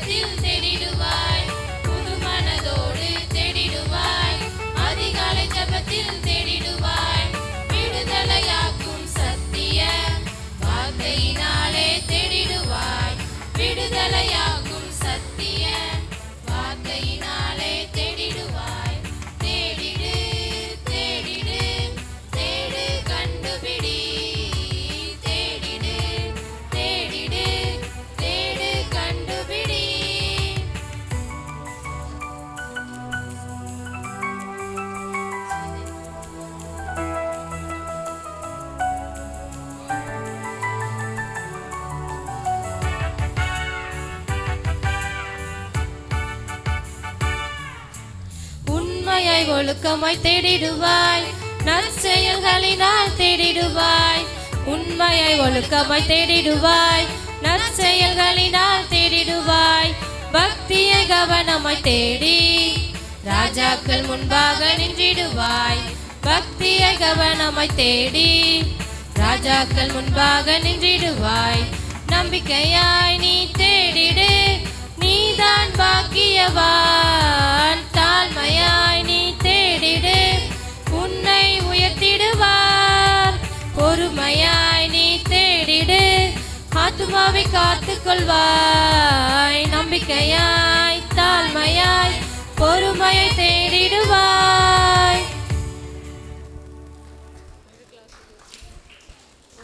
ஜெபத்தில் தேடிடுவாய், புது மனதோடு தேடிடுவாய், அதிகாலை ஜெபத்தில் தேடிடுவாய், விடுதலையாக்கும் சத்திய வார்த்தையினாலே தேடிடுவாய், விடுதலையாக்கும் சத்திய வார்த்தையினாலே தேடிடுவாய். தேடிடு தேடிடு தேடு கண்டுபிடி, தேடிடு தேடிடு தேடு கண்டுபிடி. உண்மையை ஒழுக்கமாய் தேடிடுவாய், நற்செயல்களினால் தேடிடுவாய், உண்மையை ஒழுக்கமாய் தேடிடுவாய், நற்செயல்களினால் தேடிடுவாய், பக்தியை கவனமாய் தேடி ராஜாக்கள் முன்பாக நின்றிடுவாய், பக்தியை கவனமாய் தேடி ராஜாக்கள் முன்பாக நின்றிடுவாய். நம்பிக்கையாய் நீ தேடிடு, நீதான் பாக்கியவான், தாழ்மையாய் நீ தேடிடு, உன்னை உயர்த்திடுவார், பொறுமையாய் நீ தேடிடு, ஆத்துமாவை காத்துக் கொள்வாய். நம்பிக்கையாய் தாழ்மையாய் பொறுமையை தேடி